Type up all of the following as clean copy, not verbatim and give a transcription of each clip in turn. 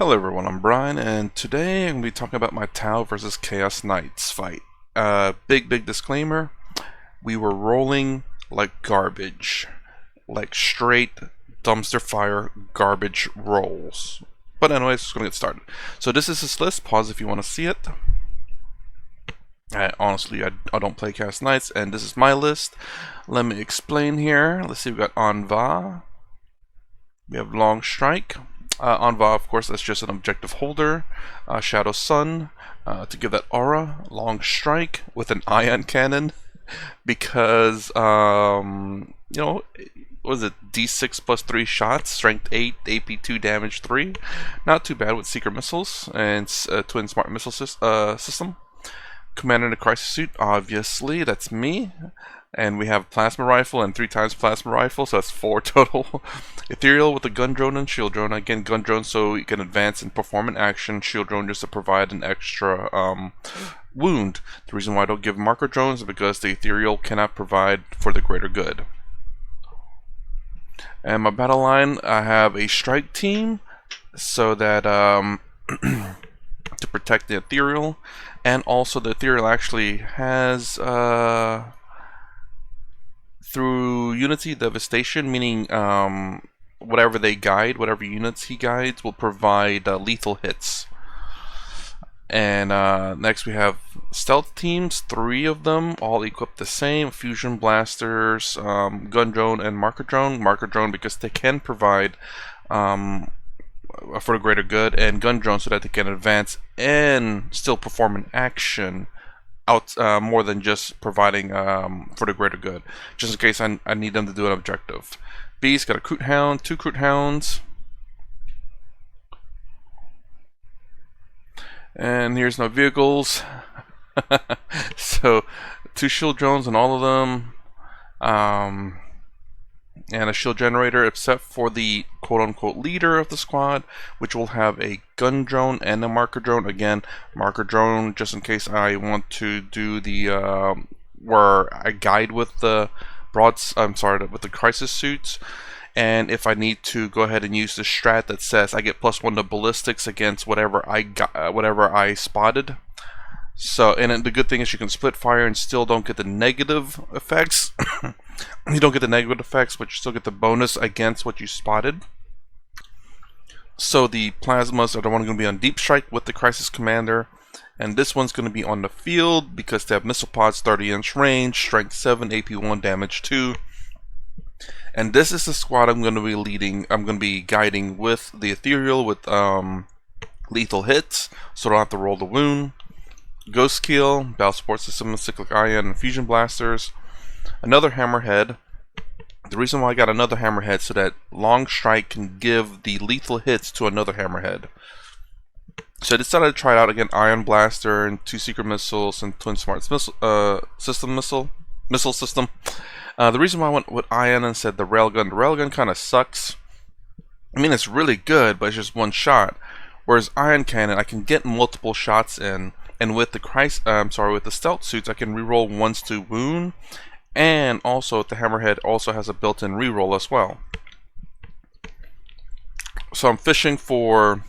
Hello everyone, I'm Brian, and today I'm going to be talking about my Tau versus Chaos Knights fight. Big disclaimer, we were rolling like garbage. Like straight dumpster fire garbage rolls. But anyways, just going to get started. So this is his list, pause if you want to see it. Honestly, I don't play Chaos Knights, and this is my list. Let me explain here. Let's see, we've got Anva. We have Long Strike. Anva, of course, that's just an objective holder. Shadow Sun, to give that aura. Long Strike with an ion cannon, because, you know, what was it, D6 plus 3 shots, strength 8, AP 2, damage 3. Not too bad with Seeker Missiles and Twin Smart Missile system. Commander in a Crisis Suit, obviously, that's me. And we have Plasma Rifle and 3 times Plasma Rifle, so that's 4 total. Ethereal with a Gun Drone and Shield Drone. Again, Gun Drone so you can advance and perform an action. Shield Drone just to provide an extra wound. The reason why I don't give Marker Drones is because the Ethereal cannot provide for the greater good. And my battle line, I have a Strike Team so that to protect the Ethereal. And also the Ethereal actually has through Unity Devastation, meaning whatever they guide, whatever units he guides, will provide lethal hits. And next we have Stealth Teams, 3 of them, all equipped the same. Fusion Blasters, Gun Drone, and Marker Drone. Marker Drone because they can provide for the greater good, and Gun Drone so that they can advance and still perform an action out more than just providing for the greater good, just in case I need them to do an objective. B's got a Kroot Hound, 2 Kroot Hounds, and here's my vehicles. So 2 Shield Drones on all of them, and a shield generator, except for the quote-unquote leader of the squad, which will have a Gun Drone and a Marker Drone. Again, Marker Drone just in case I want to do the where I guide with the with the Crisis Suits, and if I need to go ahead and use the strat that says I get +1 to ballistics against whatever I spotted. So, and the good thing is you can split fire and still don't get the negative effects. You don't get the negative effects, but you still get the bonus against what you spotted. So the Plasmas are the one going to be on Deep Strike with the Crisis Commander. And this one's going to be on the field because they have Missile Pods, 30-inch range, Strength 7, AP 1, damage 2. And this is the squad I'm going to be leading. I'm going to be guiding with the Ethereal with lethal hits, so I don't have to roll the wound. Ghost Keel, Battle Support System, Cyclic Ion, and Fusion Blasters. Another Hammerhead. The reason why I got another Hammerhead so that Long Strike can give the lethal hits to another Hammerhead. So I decided to try it out again. Ion Blaster and 2 Secret Missiles and Twin Smart Missile System. The reason why I went with Ion and said the Railgun kind of sucks. I mean, it's really good, but it's just one shot. Whereas Ion Cannon, I can get multiple shots in. And with the with the Stealth Suits, I can reroll once to wound, and also the Hammerhead also has a built-in reroll as well. So I'm fishing for,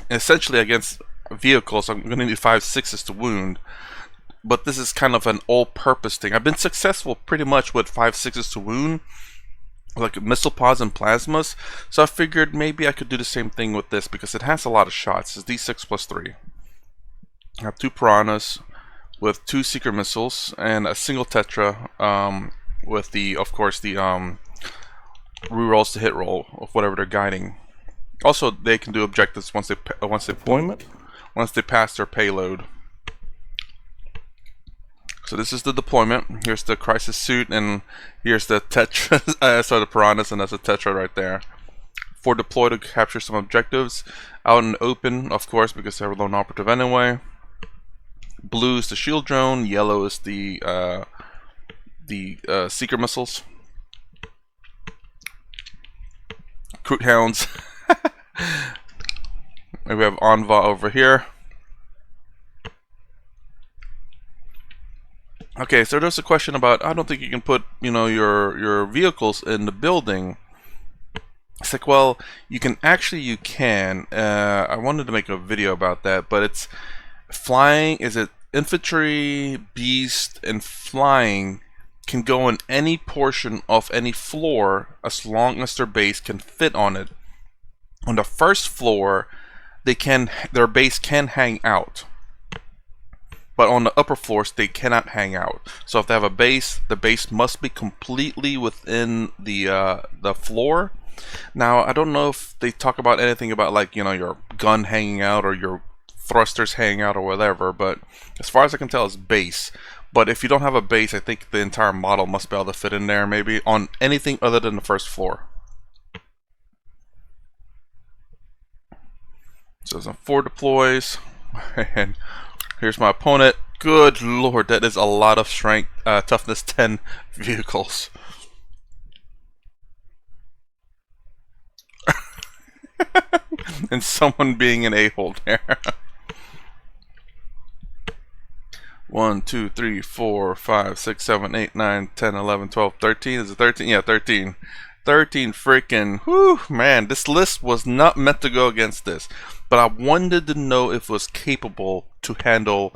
essentially against vehicles, I'm going to need 5/6s to wound, but this is kind of an all-purpose thing. I've been successful pretty much with 5/6s to wound, like Missile Pods and Plasmas, so I figured maybe I could do the same thing with this because it has a lot of shots. It's D6 plus 3. I have 2 Piranhas with 2 Secret Missiles and a single Tetra with the, of course, the rerolls to hit roll of whatever they're guiding. Also, they can do objectives once they pass their payload. So this is the deployment. Here's the Crisis Suit, and here's the Tetra. Sorry, the Piranhas, and that's a Tetra right there. For deploy to capture some objectives out in the open, of course, because they're lone operative anyway. Blue is the Shield Drone, yellow is the Seeker Missiles. Kroot Hounds. And we have Anva over here. Okay, so there's a question about, I don't think you can put, your vehicles in the building. It's like, well, you can. I wanted to make a video about that, but it's flying. Is it infantry, beast, and flying can go in any portion of any floor as long as their base can fit on it. On the first floor, their base can hang out, but on the upper floors they cannot hang out. So if they have a base, the base must be completely within the floor. Now, I don't know if they talk about anything about, like, your gun hanging out or your thrusters hanging out or whatever, but as far as I can tell, it's base. But if you don't have a base, I think the entire model must be able to fit in there, maybe on anything other than the first floor. So some 4 deploys, and here's my opponent. Good lord, that is a lot of strength, toughness 10 vehicles. And someone being an a-hole there. 1, 2, 3, 4, 5, 6, 7, 8, 9, 10, 11, 12, 13. Is it 13? Yeah, 13. 13 freaking. Whew, man, this list was not meant to go against this. But I wanted to know if it was capable to handle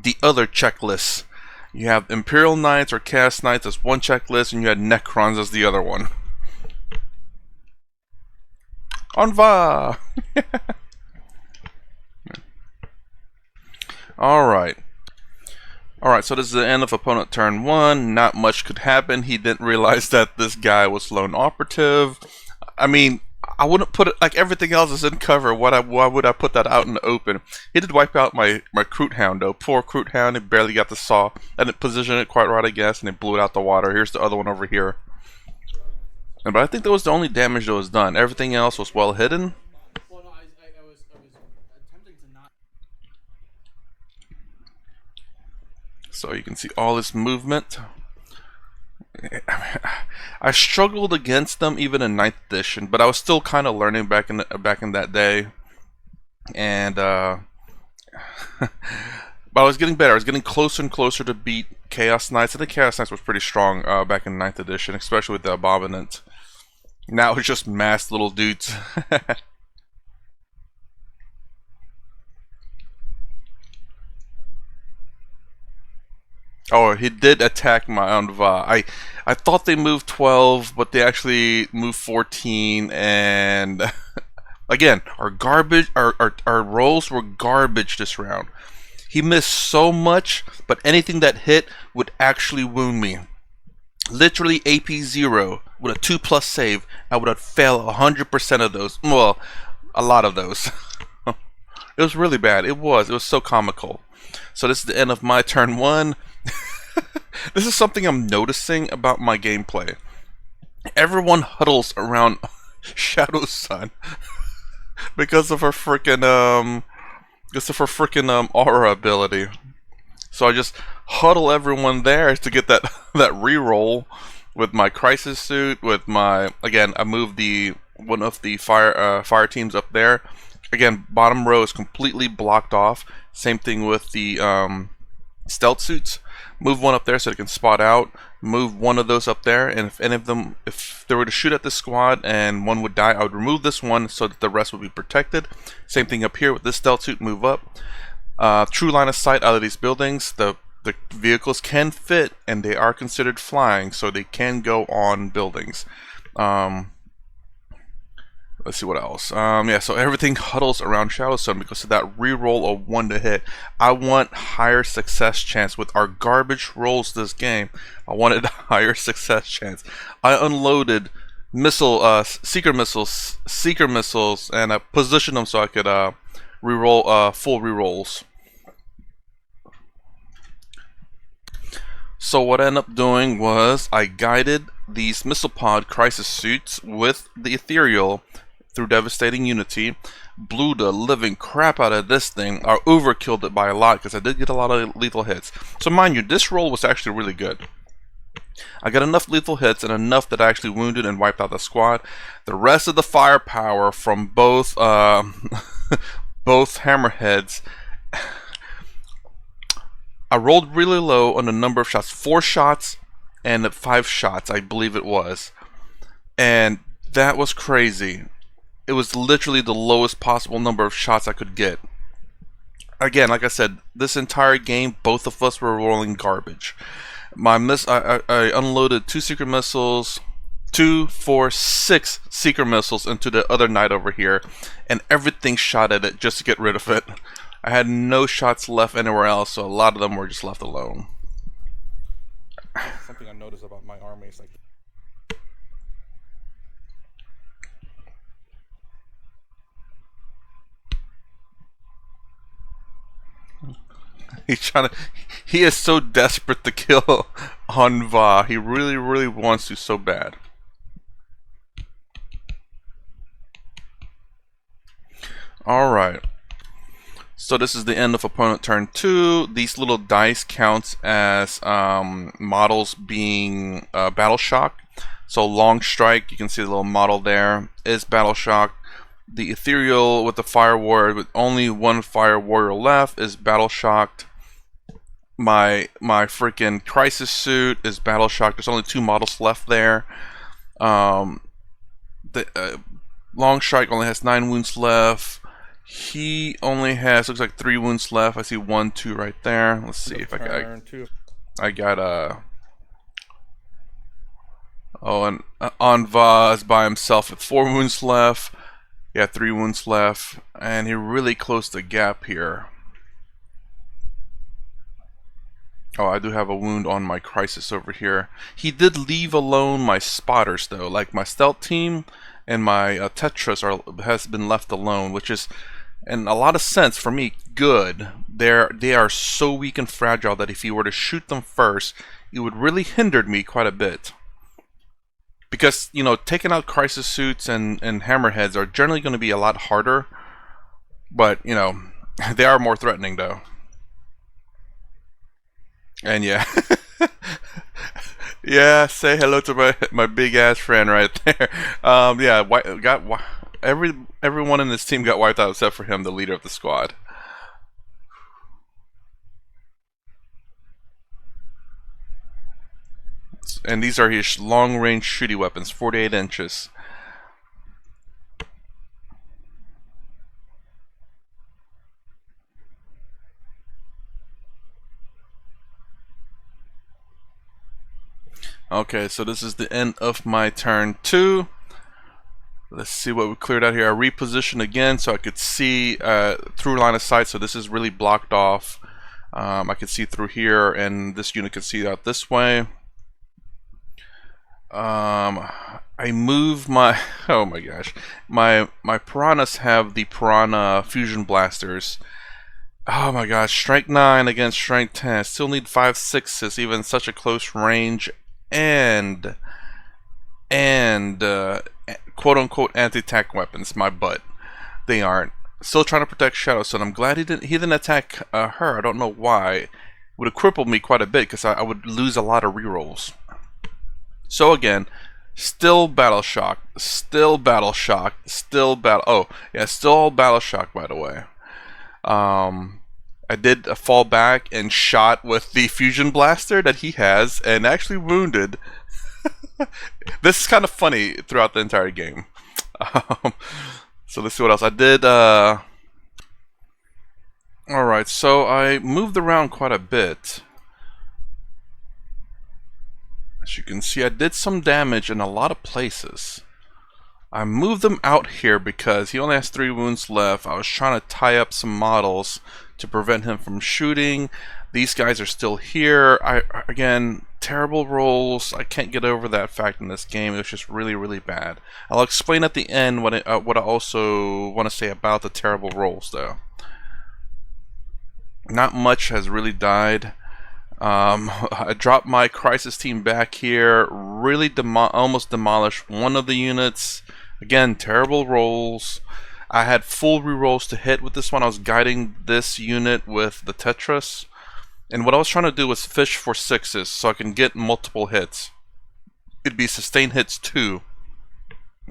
the other checklists. You have Imperial Knights or Chaos Knights as one checklist, and you had Necrons as the other one. On va! Alright. Alright, so this is the end of opponent turn 1. Not much could happen. He didn't realize that this guy was lone operative. I mean, I wouldn't put it, like, everything else is in cover. Why would I put that out in the open? He did wipe out my Kroot Hound, though. Poor Kroot Hound, he barely got the saw. I didn't position it quite right, I guess, and it blew it out the water. Here's the other one over here. But I think that was the only damage that was done. Everything else was well hidden. Well, no, I was attempting to not. So you can see all this movement. I struggled against them even in 9th edition, but I was still kind of learning back in that day. And but I was getting better. I was getting closer and closer to beat Chaos Knights. I think Chaos Knights was pretty strong back in 9th edition, especially with the Abominant. Now it's just masked little dudes. Oh, he did attack my Anva. I thought they moved 12, but they actually moved 14, and again, our rolls were garbage this round. He missed so much, but anything that hit would actually wound me. Literally AP 0 with a 2+ save, I would have failed 100% of those. Well, a lot of those. It was really bad. It was so comical. So this is the end of my turn 1. This is something I'm noticing about my gameplay. Everyone huddles around Shadowsun because of her freaking aura ability. So I just huddle everyone there to get that reroll with my crisis suit. With my, again, I moved one of the fire teams up there. Again, bottom row is completely blocked off. Same thing with the stealth suits. Move one up there so they can spot out. Move one of those up there, and if any of them, if they were to shoot at this squad and one would die, I would remove this one so that the rest would be protected. Same thing up here with this stealth suit. Move up. True line of sight out of these buildings. The vehicles can fit, and they are considered flying, so they can go on buildings. Let's see what else. Yeah, so everything huddles around Shadowsun because of that reroll of 1 to hit. I want higher success chance with our garbage rolls this game. I wanted a higher success chance. I unloaded seeker missiles, and I positioned them so I could reroll full rerolls. So what I ended up doing was I guided these missile pod crisis suits with the ethereal through devastating unity, blew the living crap out of this thing, or overkilled it by a lot because I did get a lot of lethal hits. So mind you, this roll was actually really good. I got enough lethal hits and enough that I actually wounded and wiped out the squad. The rest of the firepower from both both hammerheads, I rolled really low on the number of shots. 4 shots and 5 shots, I believe it was. And That was crazy. It was literally the lowest possible number of shots I could get. Again, like I said, this entire game, both of us were rolling garbage. I unloaded 2 secret missiles, 2, 4, 6 secret missiles into the other knight over here, and everything shot at it just to get rid of it. I had no shots left anywhere else, so a lot of them were just left alone. Something I noticed about my army is like, he is so desperate to kill Anva. He really, really wants to so bad. Alright. So this is the end of opponent turn 2. These little dice counts as models being Battle Shock. So Long Strike, you can see the little model there, is Battle Shock. The Ethereal with the Fire Warrior, with only 1 Fire Warrior left, is Battle Shocked. My freaking Crisis Suit is Battle Shocked. There's only 2 models left there. The Long Strike only has 9 wounds left. He only has, looks like 3 wounds left. I see 1, 2 right there. Let's see if I got oh, and Anva is by himself with 4 wounds left. Yeah, 3 wounds left, and he really closed the gap here. Oh, I do have a wound on my Crisis over here. He did leave alone my spotters though, like my stealth team and my Tetris has been left alone, which is, in a lot of sense for me, good. They are so weak and fragile that if you were to shoot them first, it would really hinder me quite a bit. Because, you know, taking out Crisis Suits and Hammerheads are generally going to be a lot harder. But, you know, they are more threatening though. And yeah. Yeah, say hello to my big ass friend right there. Yeah, everyone in this team got wiped out except for him, the leader of the squad. And these are his long-range shooting weapons, 48 inches. Okay, so this is the end of my turn 2. Let's see what we cleared out here. I repositioned again so I could see through line of sight, so this is really blocked off. I could see through here, and this unit could see out this way. I move my, oh my gosh, my Piranhas have the Piranha Fusion Blasters. Oh my gosh, strength 9 against strength 10. I still need 5 6s, even such a close range, and quote-unquote anti-tank weapons. My butt. They aren't. Still trying to protect Shadow Sun. I'm glad he didn't attack her. I don't know why. It would have crippled me quite a bit because I would lose a lot of rerolls. So again, still Battle Shock, still Battle Shock, still Battle... Oh, yeah, still Battle Shock, by the way. I did fall back and shot with the Fusion Blaster that he has, and actually wounded. This is kind of funny throughout the entire game. So let's see what else I did. Alright, so I moved around quite a bit. As you can see, I did some damage in a lot of places. I moved them out here because he only has 3 wounds left. I was trying to tie up some models to prevent him from shooting. These guys are still here. Again, terrible rolls. I can't get over that fact in this game. It was just really, really bad. I'll explain at the end what I also want to say about the terrible rolls, though. Not much has really died. I dropped my Crisis team back here. Really almost demolished one of the units. Again, terrible rolls. I had full rerolls to hit with this one. I was guiding this unit with the Tetris. And what I was trying to do was fish for 6s so I can get multiple hits. It'd be sustained hits too.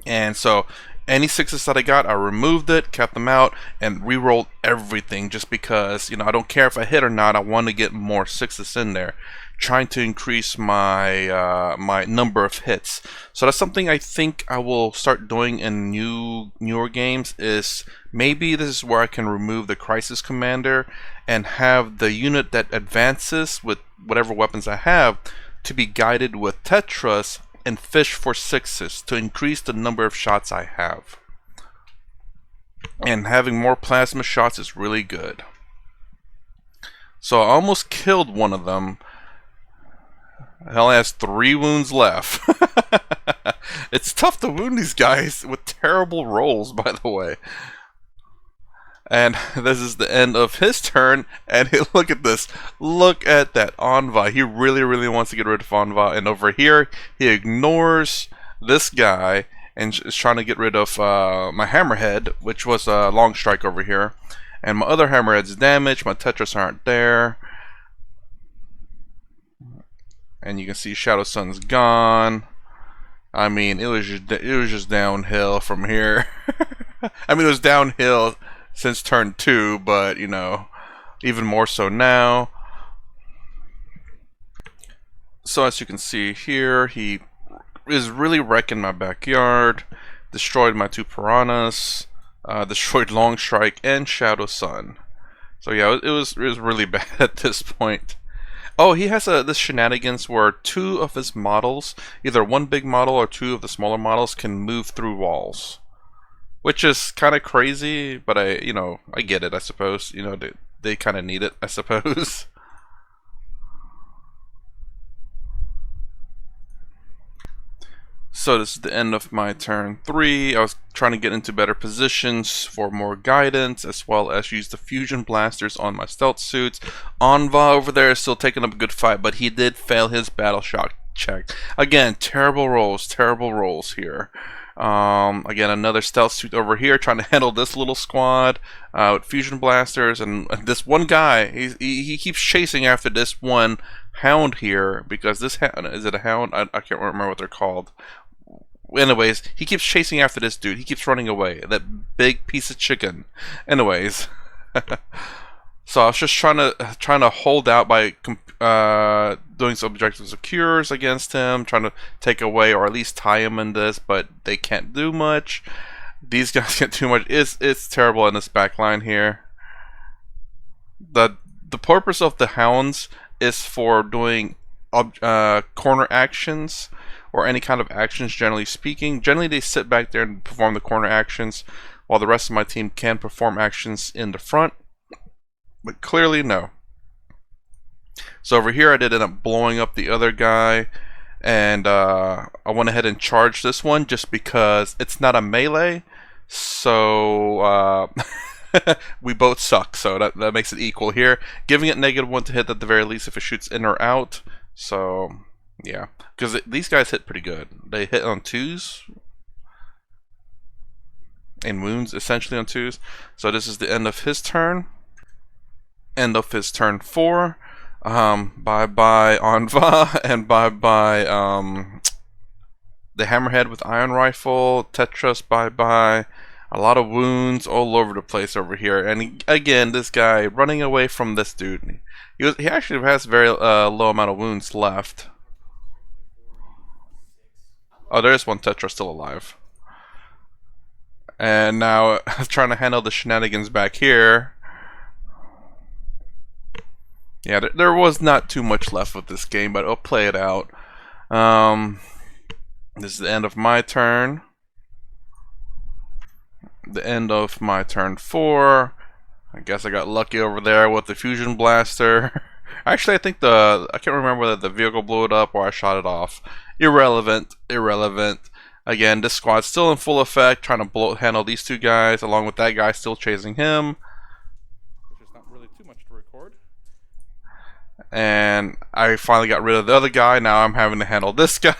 And so Any sixes that I got, I removed it, kept them out, and re-rolled everything just because, you know, I don't care if I hit or not, I want to get more sixes in there. Trying to increase my my number of hits. So that's something I think I will start doing in newer games. Is maybe this is where I can remove the Crisis Commander and have the unit that advances with whatever weapons I have to be guided with Tetras and fish for sixes to increase the number of shots I have. And having more plasma shots is really good. So I almost killed one of them. He only has 3 wounds left. It's tough to wound these guys with terrible rolls, by the way. And this is the end of his turn. And look at this. Look at that Anva. He really, really wants to get rid of Anva. And over here, he ignores this guy and is trying to get rid of my Hammerhead, which was a long strike over here. And my other Hammerhead's damaged. My Tetras aren't there. And you can see Shadow Sun's gone. I mean, it was just downhill from here. I mean, it was downhill since turn 2, but you know, even more so now. So as you can see here, he is really wrecking my backyard. Destroyed my 2 piranhas. Destroyed Long Strike and Shadow Sun. So yeah, it was really bad at this point. Oh, he has this shenanigans where 2 of his models, either one big model or 2 of the smaller models, can move through walls, which is kind of crazy. But I get it. I suppose they kind of need it. I suppose. So this is the end of my turn 3. I was trying to get into better positions for more guidance, as well as use the fusion blasters on my stealth suits. Anva over there is still taking up a good fight, but he did fail his battle shock check. Again, terrible rolls here. Again, another stealth suit over here trying to handle this little squad with fusion blasters, and this one guy, he keeps chasing after this one hound here, because this hound, is it a hound? I can't remember what they're called. Anyways, he keeps chasing after this dude. He keeps running away. That big piece of chicken. Anyways, so I was just trying to hold out by doing some objectives of cures against him, trying to take away or at least tie him in this, but they can't do much. These guys can't do much. It's terrible in this back line here. The purpose of the hounds is for doing corner actions, or any kind of actions, generally speaking. Generally, they sit back there and perform the corner actions, while the rest of my team can perform actions in the front. But clearly, no. So over here, I did end up blowing up the other guy, and I went ahead and charged this one just because it's not a melee. So we both suck, so that makes it equal here. Giving it -1 to hit at the very least if it shoots in or out. So yeah, because these guys hit pretty good. They hit on 2s and wounds essentially on 2s. So this is the end of his turn. End of his turn 4. Bye bye Anva, and bye bye the Hammerhead with Iron Rifle. Tetras, bye bye. A lot of wounds all over the place over here. And again, this guy running away from this dude. He actually has very low amount of wounds left. Oh, there is one Tetra still alive. And now I'm trying to handle the shenanigans back here. Yeah, there was not too much left with this game, but I'll play it out. This is the end of my turn. The end of my turn 4. I guess I got lucky over there with the fusion blaster. Actually, I think I can't remember whether the vehicle blew it up or I shot it off. Irrelevant. Again, this squad's still in full effect, trying to handle these 2 guys, along with that guy still chasing him. Which is not really too much to record. And I finally got rid of the other guy. Now I'm having to handle this guy.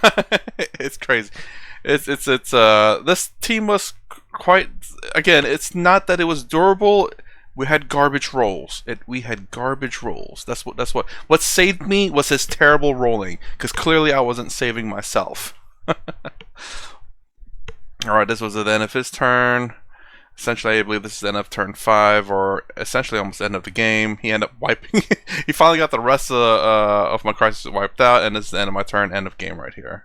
It's crazy. This team was quite. Again, it's not that it was durable. We had garbage rolls. We had garbage rolls. That's what saved me was his terrible rolling, because clearly I wasn't saving myself. Alright, this was the end of his turn. Essentially, I believe this is the end of turn 5, or essentially almost the end of the game. He ended up wiping. He finally got the rest of my crisis wiped out, and this is the end of my turn, end of game right here.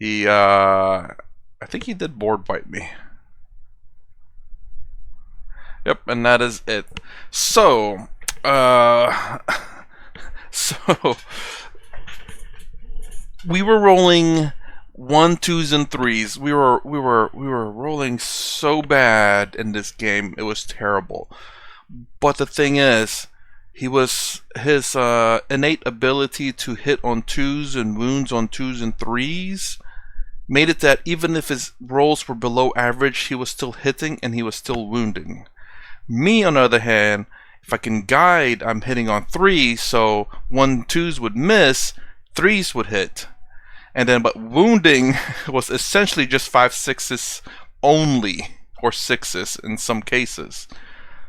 He, I think he did board wipe me. Yep, and that is it. So, so we were rolling 1, 2s, and 3s. We were rolling so bad in this game. It was terrible. But the thing is, his innate ability to hit on 2s and wounds on 2s and 3s made it that even if his rolls were below average, he was still hitting and he was still wounding. Me, on the other hand, if I can guide, I'm hitting on 3s, so 1, 2s would miss, 3s would hit. And then, but wounding was essentially just 5, 6s only, or 6s in some cases.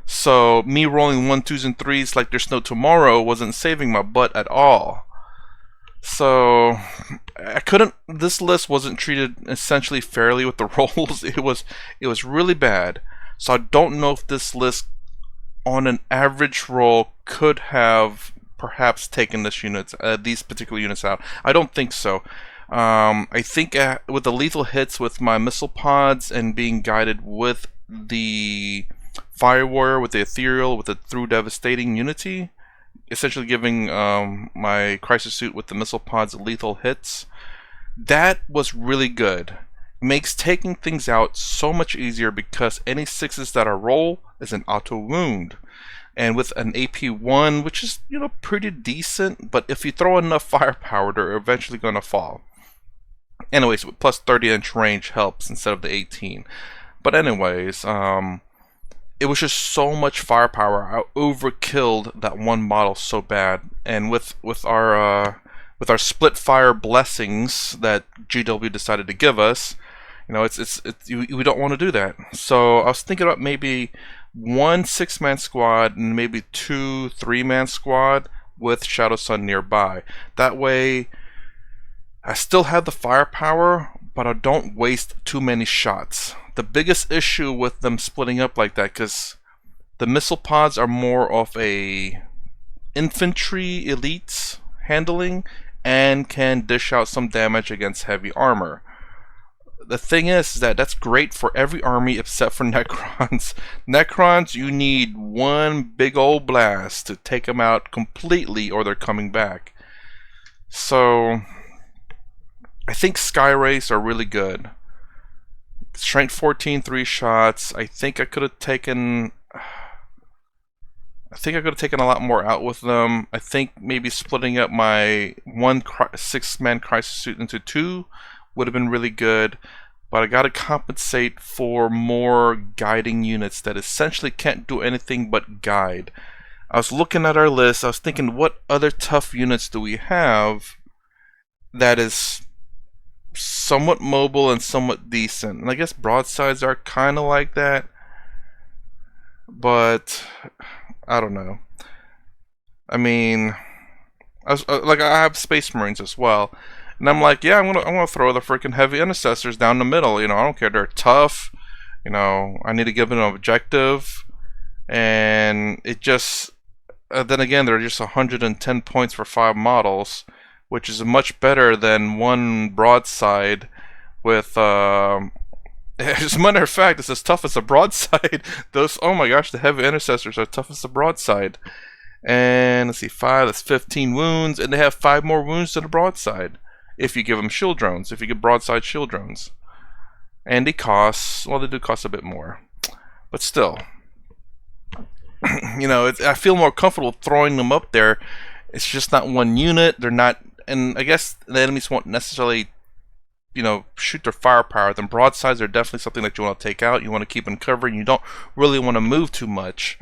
So me rolling 1, 2s, and 3s like there's no tomorrow wasn't saving my butt at all. So I couldn't. This list wasn't treated essentially fairly with the rolls. It was really bad. So I don't know if this list, on an average roll, could have perhaps taken these particular units out. I don't think so. I think with the lethal hits with my missile pods and being guided with the Fire Warrior, with the Ethereal, with the Through Devastating Unity, essentially giving my Crisis Suit with the missile pods lethal hits, that was really good. Makes taking things out so much easier because any 6s that I roll is an auto wound. And with an AP1, which is, pretty decent, but if you throw enough firepower, they're eventually going to fall. Anyways, with plus 30-inch range helps instead of the 18. But anyways, it was just so much firepower. I overkilled that one model so bad. And with our split fire blessings that GW decided to give us, we don't want to do that. So I was thinking about maybe 1 6-man squad and maybe 2 3-man squad with Shadow Sun nearby. That way, I still have the firepower, but I don't waste too many shots. The biggest issue with them splitting up like that, because the missile pods are more of a infantry elites handling and can dish out some damage against heavy armor. The thing is that that's great for every army except for Necrons. Necrons, you need one big old blast to take them out completely, or they're coming back. So I think Sky Race are really good. Strength 14, 3 shots. I think I could have taken a lot more out with them. I think maybe splitting up my 1 6-man Crisis Suit into 2 would have been really good. But I gotta compensate for more guiding units that essentially can't do anything but guide. I was looking at our list, I was thinking, what other tough units do we have that is somewhat mobile and somewhat decent? And I guess broadsides are kind of like that, but I don't know. I mean, I have Space Marines as well, and I'm like, yeah, I'm gonna throw the freaking heavy intercessors down the middle. I don't care, they're tough. I need to give them an objective, and it just then again, they're just 110 points for 5 models, which is much better than 1 broadside with as a matter of fact, it's as tough as a broadside. Oh my gosh, the heavy intercessors are tough as a broadside. And let's see, 5, that's 15 wounds, and they have 5 more wounds than a broadside if you give them shield drones, if you give broadside shield drones. And they cost, well, they do cost a bit more, but still. I feel more comfortable throwing them up there. It's just not one unit. They're not, and I guess the enemies won't necessarily, shoot their firepower. Then broadsides are definitely something that you want to take out. You want to keep in cover, and you don't really want to move too much.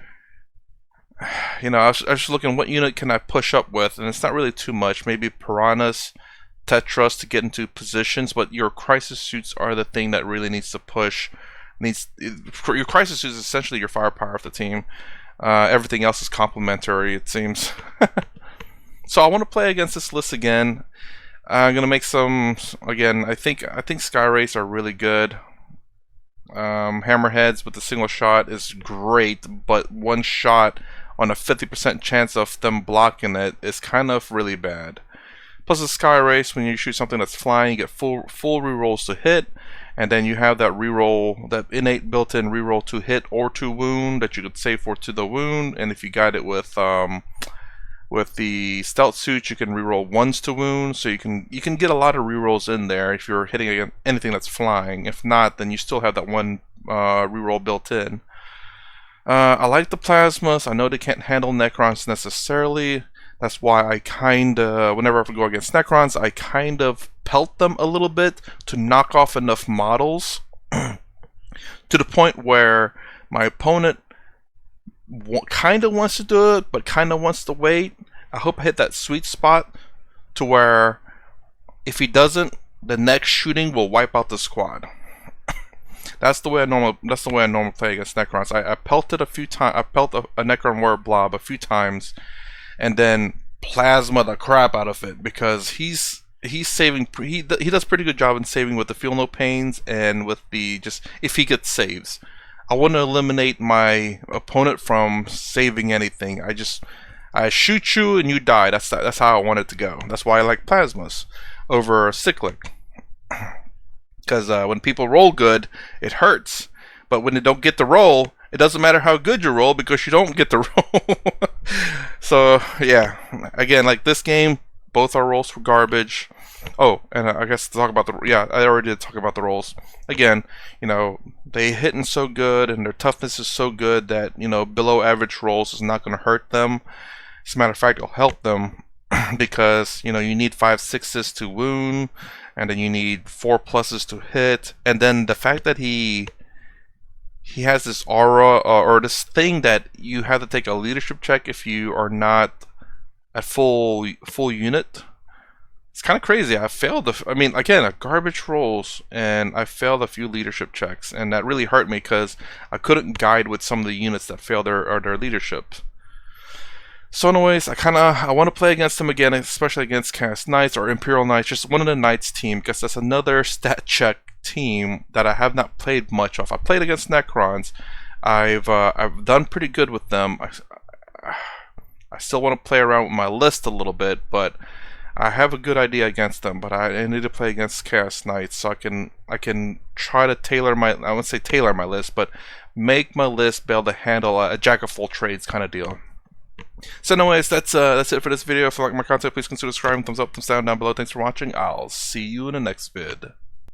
I was just looking, what unit can I push up with, and it's not really too much. Maybe Piranhas, Tetras to get into positions, but your Crisis Suits are the thing that really needs to push. Your Crisis Suit is essentially your firepower of the team. Everything else is complementary, it seems. So I want to play against this list again. I'm gonna make some again. I think Sky Race are really good. Hammerheads with the single shot is great, but one shot on a 50% chance of them blocking it is kind of really bad. Plus the Sky Race, when you shoot something that's flying, you get full rerolls to hit, and then you have that reroll, that innate built-in reroll to hit or to wound that you could save for to the wound. And if you got it with the stealth suit, you can reroll ones to wound, so you can get a lot of rerolls in there if you're hitting anything that's flying. If not, then you still have that one reroll built in. I like the plasmas. I know they can't handle Necrons necessarily. That's why I kinda, whenever I go against Necrons, I kind of pelt them a little bit to knock off enough models to the point where my opponent kind of wants to do it, but kind of wants to wait. I hope I hit that sweet spot to where if he doesn't, the next shooting will wipe out the squad. That's the way I normally play against Necrons. I pelted a few times. I pelted a Necron Warrior Blob a few times, and then plasma the crap out of it because he's saving. He does pretty good job in saving with the Feel No Pains and with the just if he gets saves. I want to eliminate my opponent from saving anything. I shoot you and you die. That's how I want it to go. That's why I like plasmas over cyclic. Because when people roll good, it hurts. But when they don't get the roll, it doesn't matter how good you roll because you don't get the roll. So yeah, again, like this game, both our rolls were garbage. Oh, and I guess to talk about I already did talk about the rolls. Again, you know, they hitting so good and their toughness is so good that, you know, below average rolls is not going to hurt them. As a matter of fact, it'll help them because, you know, you need 5 6s to wound, and then you need 4 pluses to hit, and then the fact that he has this aura or this thing that you have to take a leadership check if you are not at full unit. It's kind of crazy. I failed I mean, again, garbage rolls, and I failed a few leadership checks, and that really hurt me because I couldn't guide with some of the units that failed their leadership. So anyways, I want to play against them again, especially against Chaos Knights or Imperial Knights, just one of the Knights team, because that's another stat check team that I have not played much of. I played against Necrons. I've done pretty good with them. I still want to play around with my list a little bit, but I have a good idea against them. But I need to play against Chaos Knights so I can try to tailor my, I wouldn't say tailor my list, but make my list be able to handle a jack of all trades kind of deal. So anyways, that's it for this video. If you like my content, please consider subscribing, thumbs up, thumbs down below. Thanks for watching. I'll see you in the next vid.